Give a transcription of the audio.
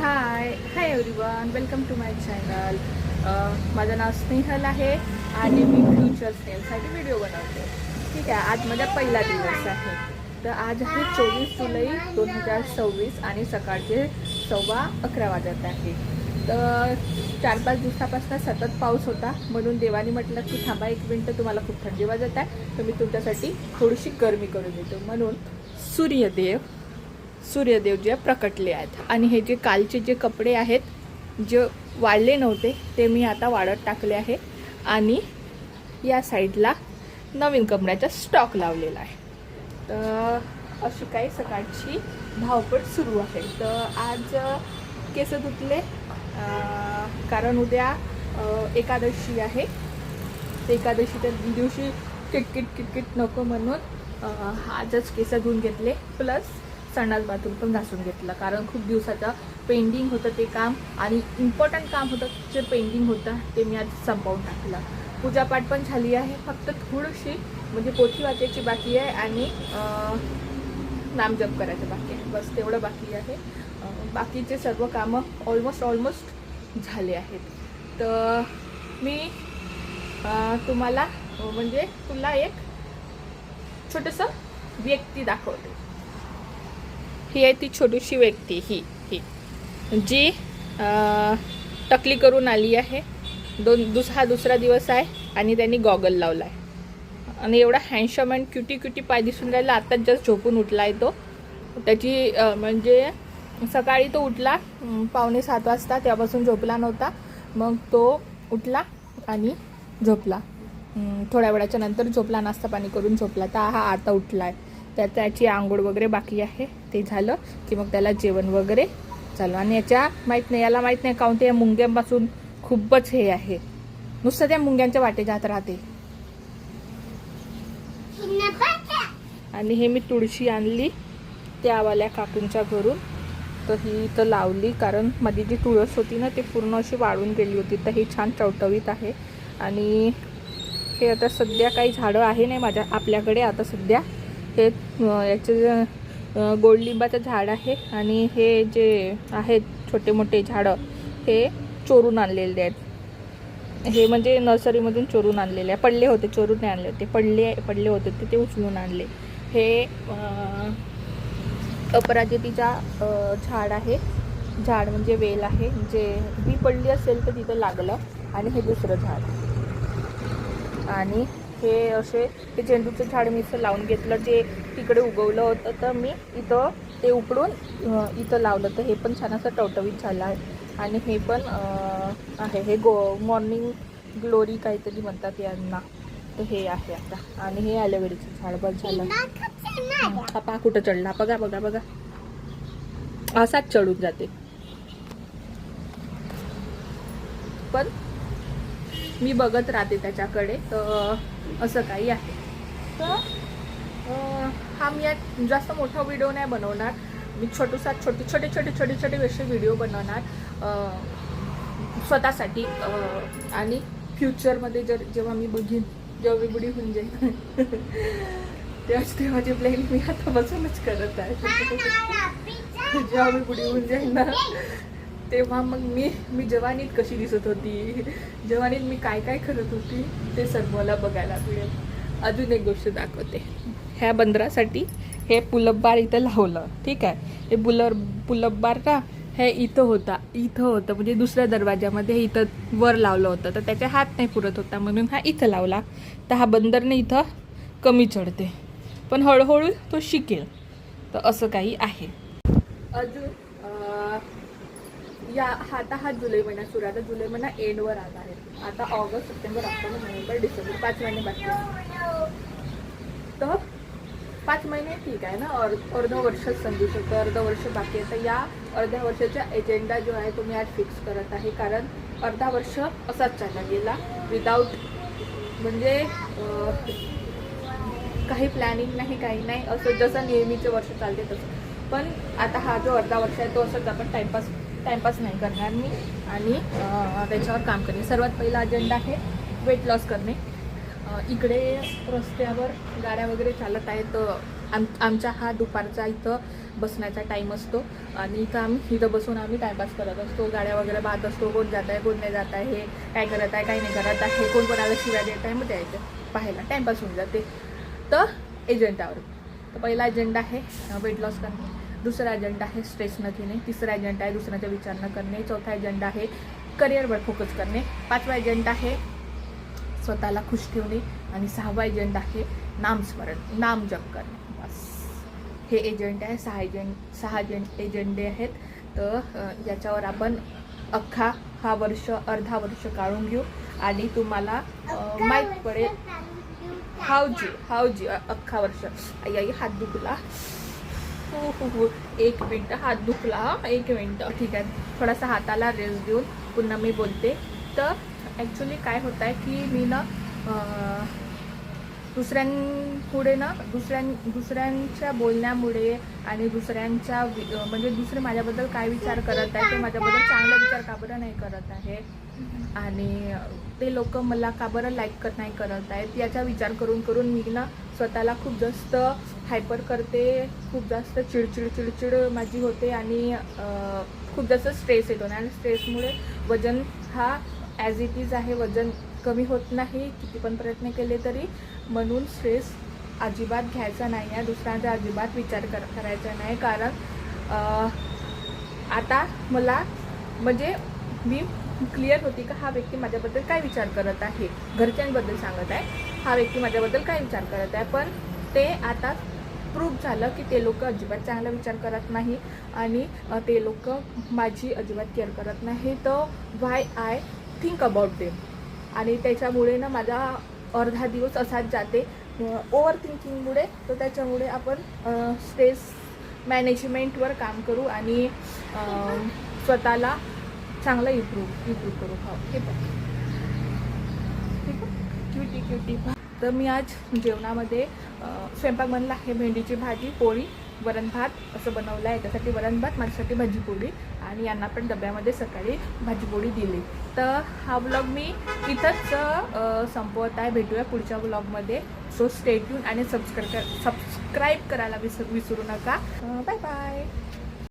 High everyone, welcome to my channel. माझं नाव स्नेहल आहे आणि मी फ्युचर स्नेहलसाठी व्हिडिओ बनवते. ठीक आहे, आज माझा पहिला दिवस आहे. तर आज आहे 24 जुलै 2026 आणि सकाळचे 11:15 वाजत आहे. तर 4-5 दिवसापासून सतत पाऊस होता, म्हणून देवानी म्हटलं की थांबा 1 मिनटं, तुम्हाला खूप थंडी वाजत आहे, तर मी तुमच्यासाठी थोडीशी गरमी करून देतो. म्हणून सूर्यदेव जे प्रकटले आहेत आणि हे जे कालचे जे कपडे आहेत जे वाळले नव्हते ते मी आता वाळत टाकले आहे आणि या साईडला नवीन कपड्याचा स्टॉक लावलेला आहे. तर अशी काही सकाळची धावपळ सुरू आहे. तर आज केस धुतले कारण उद्या एकादशी आहे. ते एकादशीच्या दिवशी किटकिट नको म्हणून आजच केस धुवून घेतले, प्लस संडास बाथरूम पण घासून घेतलं, कारण खूप दिवसाचं पेंडिंग होतं ते काम आणि इम्पॉर्टंट काम होतं जे पेंडिंग होतं ते मी आज संपवून टाकलं. पूजापाठ पण झाली आहे, फक्त थोडीशी म्हणजे पोथी वाचायची बाकी आहे आणि नामजप करायचं बाकी आहे, बस तेवढं बाकी आहे. बाकीचे सर्व कामं ऑलमोस्ट झाले आहेत. तर मी तुम्हाला म्हणजे तुला एक छोटंसं व्यक्ती दाखवते. ही आहे ती छोटीशी व्यक्ती, ही जी टकली करून आली आहे. हा दुसरा दिवस आहे आणि त्यांनी गॉगल लावला आहे आणि एवढा हँडसम अँड क्युटी पाय दिसून राहिला. आत्ताच जस्ट झोपून उठला आहे तो. त्याची म्हणजे सकाळी तो उठला 6:45 वाजता, तेव्हापासून झोपला नव्हता. मग तो उठला आणि झोपला. थोड्या वेळाच्या नंतर झोपला, नाश्ता पाणी करून झोपला. तर हा आता उठला आहे. त्याची आंघोळ वगैरे बाकी आहे, ते झालं की मग त्याला जेवण वगैरे चालू. आणि याला माहीत नाही काऊन ते या मुंग्यांपासून खूपच हे आहे, नुसतं त्या मुंग्यांच्या वाटे जात राहते. आणि हे मी तुळशी आणली त्यावाल्या काकूंच्या घरून, तर ही इथं लावली कारण माझी जी तुळस होती ना ती पूर्ण अशी वाळून गेली होती. तर ही छान टवटवीत आहे. आणि हे आता सध्या काही झाडं आहे नाही आपल्याकडे आता सध्या. हे याचे गोडलिंबाचं झाड आहे आणि हे जे आहेत छोटे मोठे झाडं हे चोरून आणलेले आहेत. हे म्हणजे नर्सरीमधून चोरून आणलेले आहे. पडले होते, चोरून नाही आणले होते, पडले होते ते उचलून आणले. हे अपराजितीचा झाड आहे. झाड म्हणजे वेल आहे, जे बी पडली असेल तर तिथं लागलं. आणि हे दुसरं झाड आणि हे असे हे झेंडूचं झाड मी इथं लावून घेतलं, जे तिकडे उगवलं होतं. तर मी इथं ते उपडून इथं लावलं, तर हे पण छान असं टवटवीत झालं आहे. आणि हे पण आहे, हे मॉर्निंग ग्लोरी काहीतरी म्हणतात यांना. तर हे आहे आता. आणि हे ॲलोवेराचं झाड बस झालं. हा पा कुठं चढला, बघा असाच चढून जाते. पण मी बघत राहते त्याच्याकडे. तर असं काही आहे. तर हा मी यात जास्त मोठा व्हिडिओ नाही बनवणार. मी छोटे असे व्हिडिओ बनवणार स्वतःसाठी. आणि फ्युचरमध्ये जेव्हा मी जेव्हा मी बुडी होऊन जाईल तेव्हाची प्लॅन मी आता बसूनच करत आहे. जेव्हा मी बुडी होऊन जाईल ना तेव्हा मग मी जवानीत कशी दिसत होती, जवानीत मी काय करत होती ते सर्व मला बघायला मिळेल. अजून एक गोष्ट दाखवते. ह्या बंदरासाठी हे पुलबबार इथं लावलं. ठीक आहे, हे पुलबबार ना हे इथं होतं म्हणजे दुसऱ्या दरवाजामध्ये हे इथं वर लावलं होतं. तर त्याच्या हात नाही पुरत होता म्हणून हा इथं लावला. तर हा बंदरने इथं कमी चढते, पण हळूहळू तो शिकेल. तर असं काही आहे. अजून आता हा जुलै महिना सुरू आहे. आता जुलै महिना एंडवर आला आहे. आता August, September, October, November, December 5 महिने बाकी आहे. तर 5 महिने ठीक आहे ना, अर्ध वर्षच समजू शकतो, अर्ध वर्ष बाकी आहे. तर या अर्ध्या वर्षाचा एजेंडा जो आहे तो मी आज फिक्स करत आहे. कारण अर्धा वर्ष असाच चालला गेला विदाऊट म्हणजे काही प्लॅनिंग नाही, काही नाही, असं जसं नेहमीचे वर्ष चालते तसं. पण आता हा जो अर्धा वर्ष आहे तो असंच आपण टाइमपास नाही करणार मी आणि त्याच्यावर काम करणे. सर्वात पहिला अजेंडा आहे वेट लॉस करणे. इकडे रस्त्यावर गाड्या वगैरे चालत आहेत, आमचा हा दुपारचा इथं बसण्याचा टाईम असतो आणि इथं बसून आम्ही टाईमपास करत असतो, गाड्या वगैरे पाहत असतो, कोण जात आहे कोण नाही जात आहे, काय करत आहे काय नाही करत आहे, कोण कोणाला शिव्या देत आहे, मग द्यायचं पाहायला टाईमपास होऊन जाते. तर एजेंडावर तर पहिला अजेंडा आहे वेट लॉस करणे, दुसरा अजेंडा आहे स्ट्रेस न घेणे, तिसरा अजेंडा आहे दुसऱ्याचा विचार न करणे, चौथा अजेंडा आहे करिअरवर फोकस करणे, पाचवा एजेंडा आहे स्वतःला खुश ठेवणे आणि सहावा एजेंडा आहे नामस्मरण नाम जप करणे. बस हे एजेंडे आहे, सहा एजेंडे आहेत. तर याच्यावर आपण हा वर्ष अर्धा वर्ष काढून घेऊ आणि तुम्हाला माहीत पडेल हावजी अख्खा वर्ष. आई हात दुखला, हो 1 मिनटं हात दुखला, 1 मिनटं ठीक आहे. थोडासा हाताला रेस्ट देऊन पुन्हा मी बोलते. तर ॲक्च्युली काय होतं आहे की मी ना दुसऱ्यांपुढे ना दुसऱ्यांच्या बोलण्यामुळे आणि दुसऱ्यांच्या म्हणजे दुसरे माझ्याबद्दल काय विचार करत आहे, ते माझ्याबद्दल चांगला विचार का बरं नाही करत आहे आणि ते लोक मला का बरं लाईक नाही करत आहेत, याचा विचार करून मी ना स्वतःला खूप जास्त हायपर करते, खूप जास्त चिडचिड माझी होते आणि खूप जास्त स्ट्रेस येतो आणि स्ट्रेसमुळे वजन हा ॲज इट इज आहे, वजन कमी होत नाही किती पण प्रयत्न केले तरी. म्हणून स्ट्रेस अजिबात घ्यायचा नाही आहे, दुसऱ्यांचा अजिबात विचार करायचा नाही. कारण आता मला म्हणजे मी क्लिअर होती का हा व्यक्ती माझ्याबद्दल काय विचार करत आहे, घरच्यांबद्दल सांगत आहे, हा व्यक्ती माझ्याबद्दल काय विचार करत आहे. पण ते आता प्रूफ झालं की ते लोक अजिबात चांगला विचार करत नाही आणि ते लोक माझी अजिबात केअर करत नाही. तर why I think about them आणि त्याच्यामुळे ना माझा अर्धा दिवस असाच जाते ओव्हर थिंकिंगमुळे. तर त्याच्यामुळे आपण स्ट्रेस मॅनेजमेंटवर काम करू आणि स्वतःला चांगलं इम्प्रूव्ह करू. हो हे पण ठीक आहे, क्युटी. तर मी आज जेवणामध्ये स्वयंपाक बनला आहे, भेंडीची भाजी, पोळी, वरण भात असं बनवलं आहे. त्यासाठी वरण भात, माझ्यासाठी भाजी पोळी आणि यांना पण डब्यामध्ये सकाळी भाजी पोळी दिली. तर हा व्लॉग मी इथंच संपवत आहे. भेटूया पुढच्या व्लॉगमध्ये. सो स्टे ट्यून आणि सबस्क्राईब करायला विसरू नका. Bye bye.